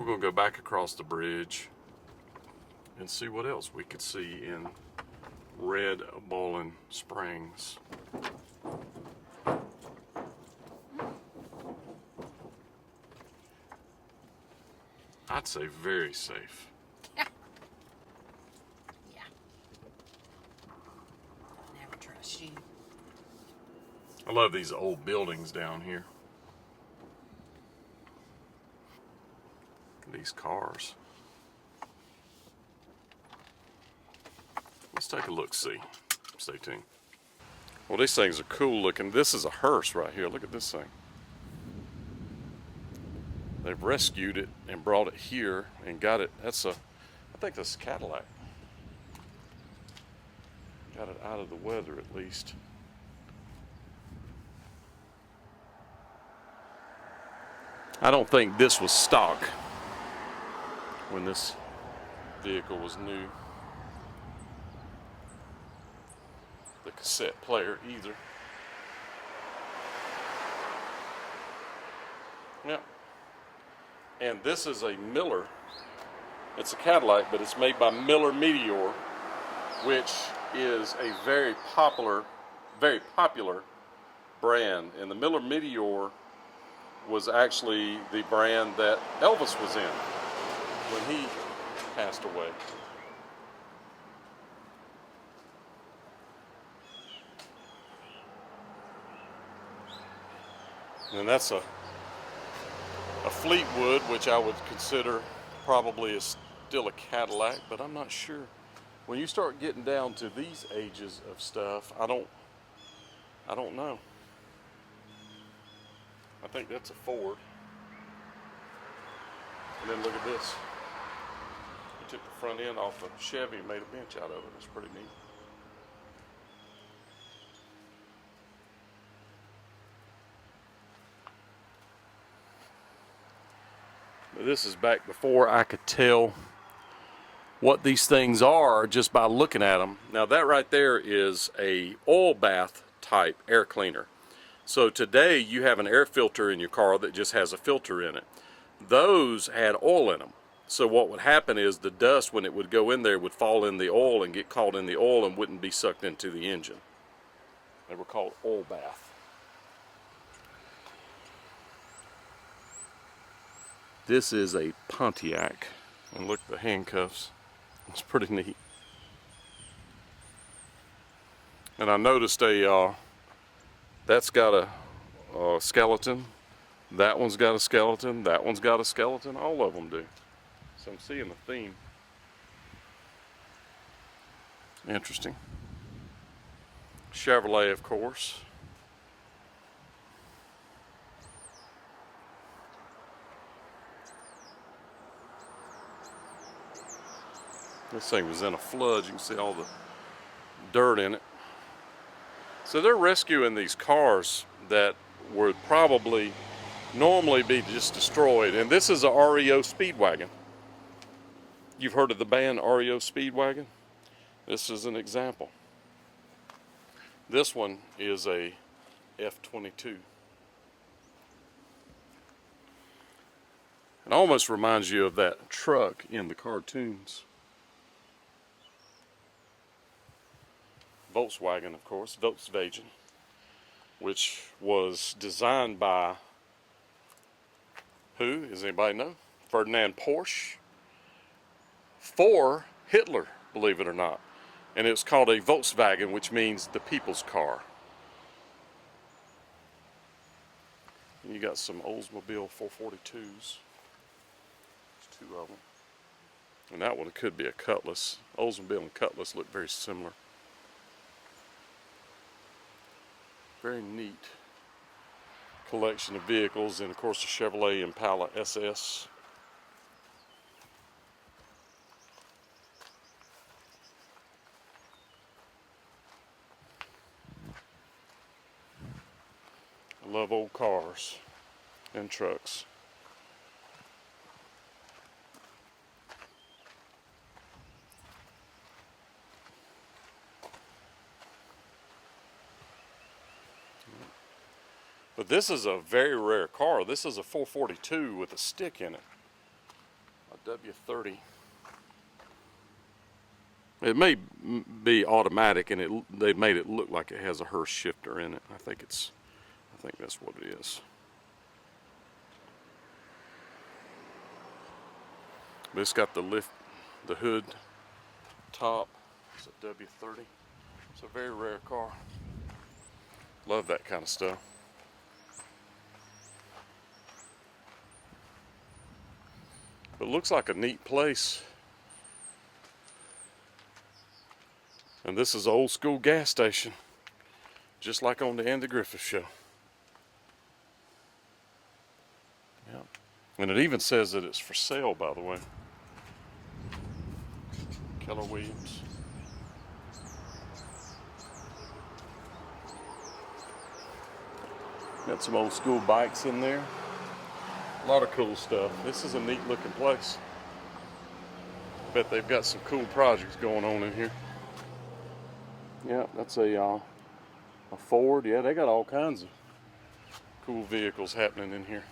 we're going to go back across the bridge and see what else we could see in Red Bowling Springs. I'd say very safe. Yeah. I never trust you. I love these old buildings down here. These cars. Let's take a look-see. Stay tuned. Well, these things are cool looking. This is a hearse right here. Look at this thing. They've rescued it and brought it here and got it. I think that's a Cadillac. Got it out of the weather at least. I don't think this was stock when this vehicle was new. The cassette player either. Yeah. And this is a Miller. It's a Cadillac, but it's made by Miller Meteor, which is a very popular brand. And the Miller Meteor was actually the brand that Elvis was in when he passed away. And that's a Fleetwood, which I would consider probably is still a Cadillac, but I'm not sure. When you start getting down to these ages of stuff, I don't know. I think that's a Ford. And then look at this. He took the front end off a Chevy and made a bench out of it. It's pretty neat. But this is back before I could tell what these things are just by looking at them. Now that right there is a oil bath type air cleaner. So today you have an air filter in your car that just has a filter in it. Those had oil in them. So what would happen is the dust, when it would go in there, would fall in the oil and get caught in the oil and wouldn't be sucked into the engine. They were called oil bath. This is a Pontiac. And look at the handcuffs. It's pretty neat. And I noticed that's got a skeleton. That one's got a skeleton. That one's got a skeleton. All of them do. So I'm seeing a theme. Interesting. Chevrolet, of course. This thing was in a flood. You can see all the dirt in it. So they're rescuing these cars that would probably normally be just destroyed. And this is a REO Speedwagon. You've heard of the band REO Speedwagon? This is an example. This one is a F-22. It almost reminds you of that truck in the cartoons. Volkswagen, of course, Volkswagen, which was designed by who? Does anybody know? Ferdinand Porsche for Hitler, believe it or not. And it's called a Volkswagen, which means the people's car. And you got some Oldsmobile 442s. There's two of them. And that one could be a Cutlass. Oldsmobile and Cutlass look very similar. Very neat collection of vehicles, and of course the Chevrolet Impala SS. I love old cars and trucks. But this is a very rare car. This is a 442 with a stick in it. W30. It may be automatic, and they made it look like it has a Hurst shifter in it. I think that's what it is. But it's got the hood top. It's a W30. It's a very rare car. Love that kind of stuff. But it looks like a neat place. And this is an old school gas station, just like on the Andy Griffith Show. Yep. And it even says that it's for sale, by the way. Keller Williams. Got some old school bikes in there. A lot of cool stuff. This is a neat looking place. Bet they've got some cool projects going on in here. Yeah, that's a Ford. Yeah, they got all kinds of cool vehicles happening in here.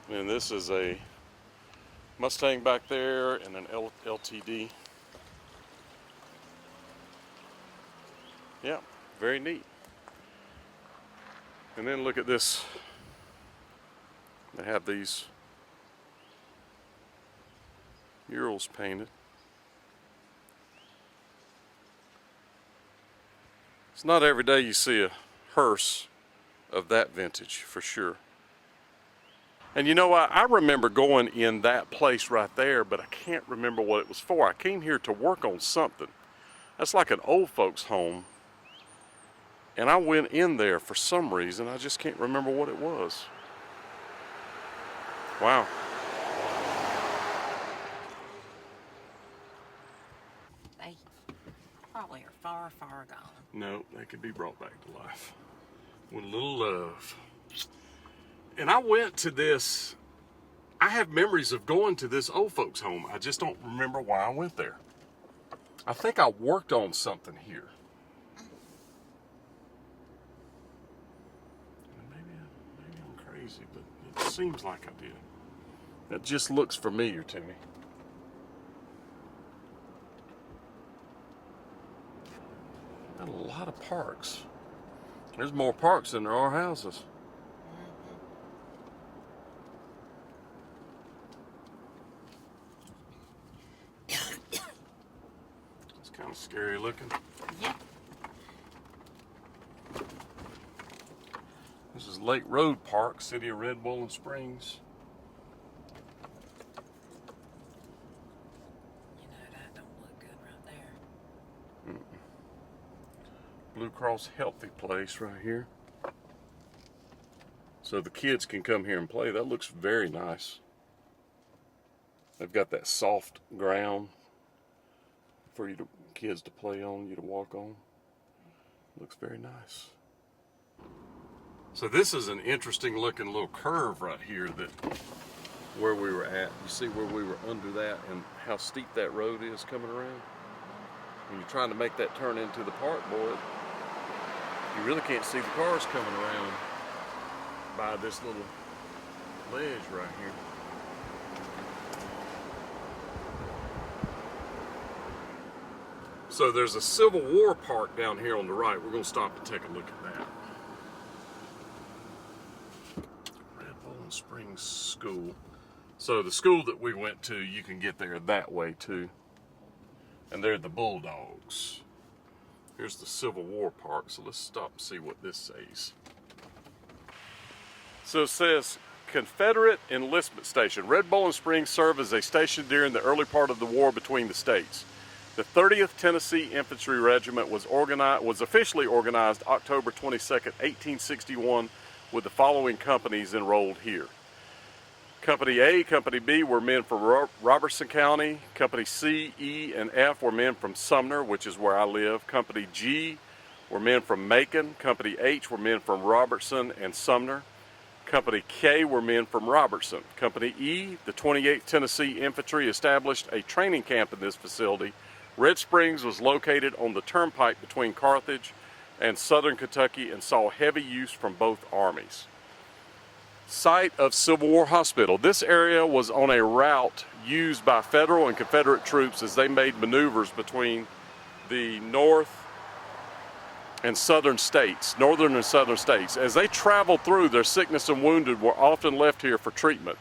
And this is a Mustang back there and an LTD. Yeah, very neat. And then look at this. They have these murals painted. It's not every day you see a hearse of that vintage, for sure. And you know, I remember going in that place right there, but I can't remember what it was for. I came here to work on something. That's like an old folks home. And I went in there for some reason. I just can't remember what it was. Wow. They probably are far, far gone. No, they could be brought back to life with a little love. And I went to this, I have memories of going to this old folks home. I just don't remember why I went there. I think I worked on something here. Maybe I'm crazy, but it seems like I did. It just looks familiar to me. Got a lot of parks. There's more parks than there are houses. Kind of scary looking. Yeah. This is Lake Road Park, City of Red Bowling Springs. You know, that don't look good right there. Blue Cross Healthy Place right here. So the kids can come here and play. That looks very nice. They've got that soft ground for you kids to play on, you to walk on. Looks very nice. So this is an interesting looking little curve right here that where we were at. You see where we were under that and how steep that road is coming around? When you're trying to make that turn into the park, boy, you really can't see the cars coming around by this little ledge right here. So there's a Civil War park down here on the right. We're going to stop and take a look at that. Red Bowling Springs School. So the school that we went to, you can get there that way too. And they're the Bulldogs. Here's the Civil War Park. So let's stop and see what this says. So it says, Confederate Enlistment Station. Red Bowling Springs served as a station during the early part of the war between the states. The 30th Tennessee Infantry Regiment was officially organized October 22nd, 1861, with the following companies enrolled here. Company A, Company B were men from Robertson County. Company C, E, and F were men from Sumner, which is where I live. Company G were men from Macon. Company H were men from Robertson and Sumner. Company K were men from Robertson. Company E, the 28th Tennessee Infantry, established a training camp in this facility. Red Springs was located on the turnpike between Carthage and southern Kentucky and saw heavy use from both armies. Site of Civil War Hospital. This area was on a route used by Federal and Confederate troops as they made maneuvers between the northern and southern states. As they traveled through, their sickness and wounded were often left here for treatment.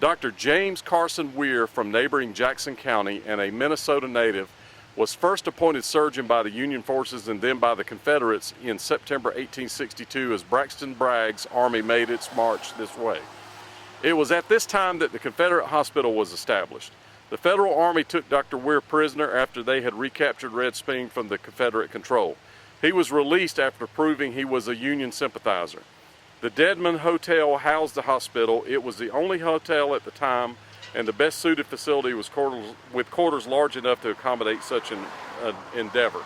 Dr. James Carson Weir from neighboring Jackson County and a Minnesota native was first appointed surgeon by the Union forces and then by the Confederates in September 1862 as Braxton Bragg's army made its march this way. It was at this time that the Confederate hospital was established. The Federal Army took Dr. Weir prisoner after they had recaptured Red Springs from the Confederate control. He was released after proving he was a Union sympathizer. The Deadman Hotel housed the hospital. It was the only hotel at the time and the best suited facility was quarters large enough to accommodate such an endeavor.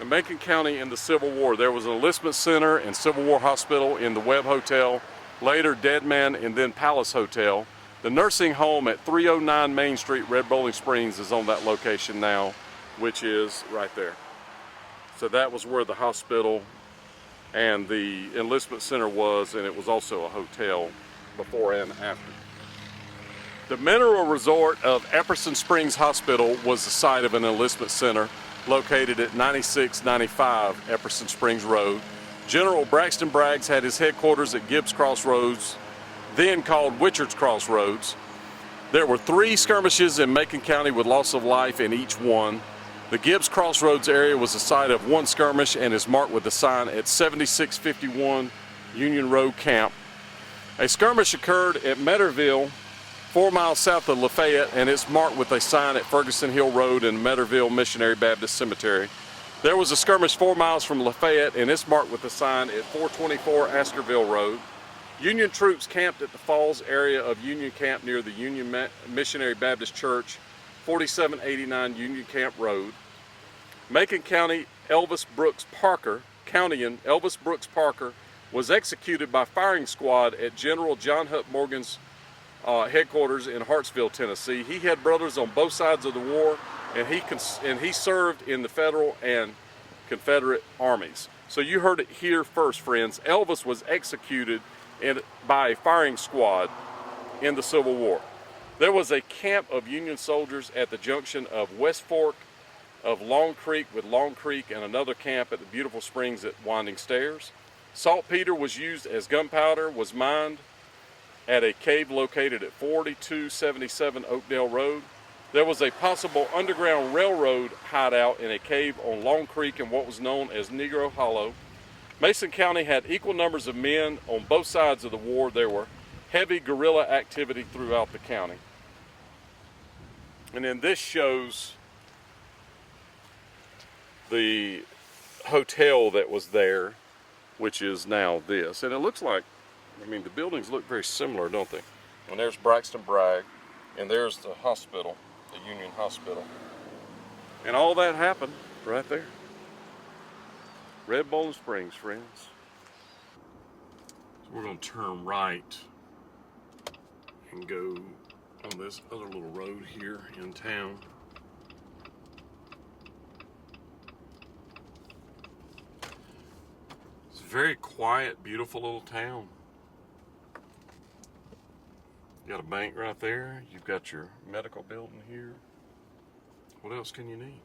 In Macon County in the Civil War, there was an enlistment center and Civil War hospital in the Webb Hotel, later Deadman and then Palace Hotel. The nursing home at 309 Main Street, Red Bowling Springs, is on that location now, which is right there. So that was where the hospital and the enlistment center was, and it was also a hotel before and after. The mineral resort of Epperson Springs Hospital was the site of an enlistment center located at 9695 Epperson Springs Road. General Braxton Braggs had his headquarters at Gibbs Crossroads, then called Witchard's Crossroads. There were 3 skirmishes in Macon County with loss of life in each one. The Gibbs Crossroads area was the site of one skirmish and is marked with a sign at 7651 Union Road Camp. A skirmish occurred at Metterville, 4 miles south of Lafayette, and it's marked with a sign at Ferguson Hill Road and Metterville Missionary Baptist Cemetery. There was a skirmish 4 miles from Lafayette, and it's marked with a sign at 424 Askerville Road. Union troops camped at the Falls area of Union Camp near the Union Missionary Baptist Church, 4789 Union Camp Road. Macon County Elvis Brooks Parker, Countyan Elvis Brooks Parker, was executed by firing squad at General John Hutt Morgan's headquarters in Hartsville, Tennessee. He had brothers on both sides of the war, and he served in the Federal and Confederate armies. So you heard it here first, friends. Elvis was executed by a firing squad in the Civil War. There was a camp of Union soldiers at the junction of West Fork of Long Creek with Long Creek and another camp at the Beautiful Springs at Winding Stairs. Saltpeter was used as gunpowder, was mined at a cave located at 4277 Oakdale Road. There was a possible underground railroad hideout in a cave on Long Creek in what was known as Negro Hollow. Mason County had equal numbers of men on both sides of the war. There were heavy guerrilla activity throughout the county. And then this shows the hotel that was there, which is now this. And it looks like, I mean, the buildings look very similar, don't they? And there's Braxton Bragg, and there's the hospital, the Union Hospital. And all that happened right there. Red Bowling Springs, friends. So we're going to turn right and go on this other little road here in town. It's a very quiet, beautiful little town. You got a bank right there. You've got your medical building here. What else can you need?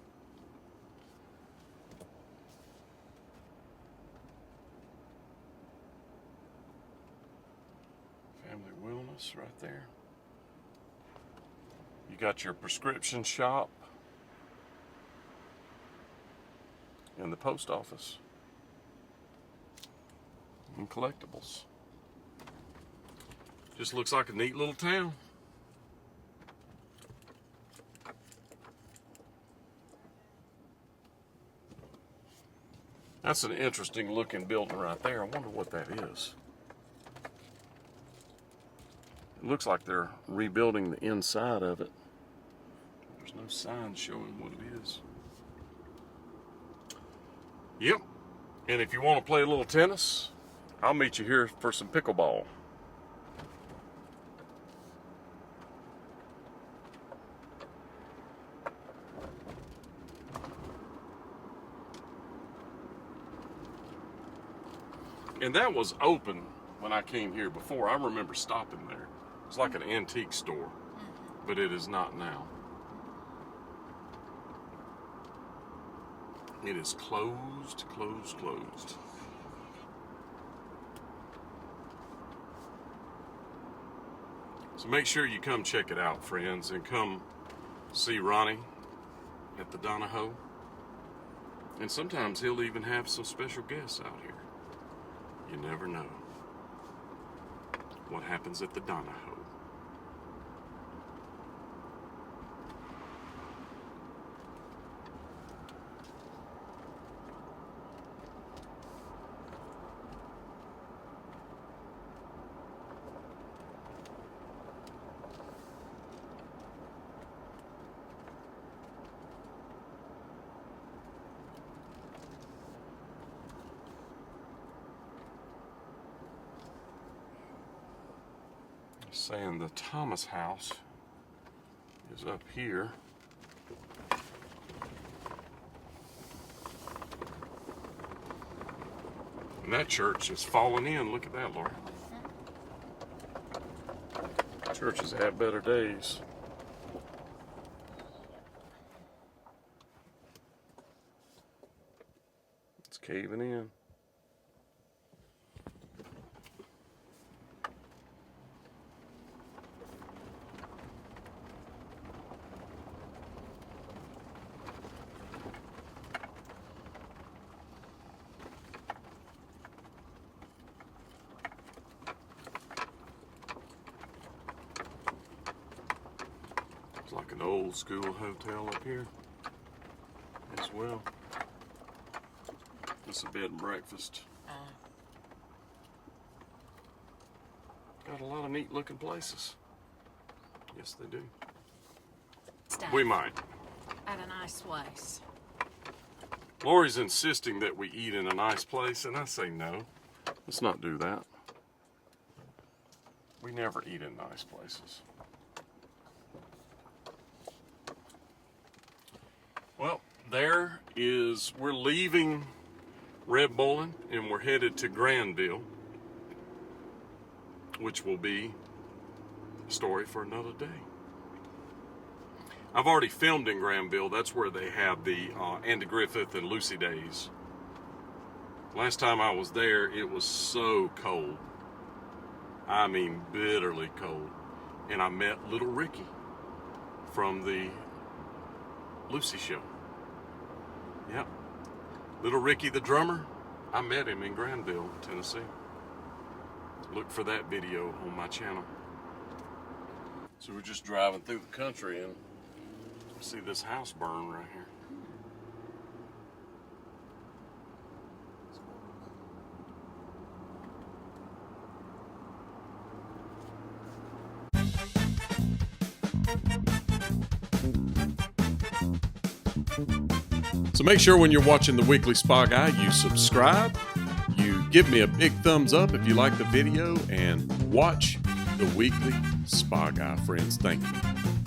Family Wellness right there. You got your prescription shop and the post office and collectibles. Just looks like a neat little town. That's an interesting looking building right there. I wonder what that is. It looks like they're rebuilding the inside of it. There's no sign showing what it is. Yep, And if you want to play a little tennis, I'll meet you here for some pickleball. And that was open when I came here before. I remember stopping there. It's like an antique store, but it is not now. It is closed, closed, closed. So make sure you come check it out, friends, and come see Ronnie at the Donahoe. And sometimes he'll even have some special guests out here. You never know what happens at the Donahoe. Saying the Thomas house is up here. And that church is falling in. Look at that, Laura. Churches have better days. It's caving in. It's like an old school hotel up here as well. It's a bed and breakfast. Got a lot of neat looking places. Yes, they do. Stay We might. at a nice place. Lori's insisting that we eat in a nice place, and I say no. Let's not do that. We never eat in nice places. Well, we're leaving Red Bowling and we're headed to Granville, which will be a story for another day. I've already filmed in Granville. That's where they have the Andy Griffith and Lucy Days. Last time I was there, it was so cold. I mean, bitterly cold. And I met Little Ricky from the Lucy show. Yep. Little Ricky the drummer, I met him in Granville, Tennessee. Look for that video on my channel. So we're just driving through the country and see this house burn right here. So make sure when you're watching the Weekly Spa Guy, you subscribe, you give me a big thumbs up if you like the video, and watch the Weekly Spa Guy, friends. Thank you.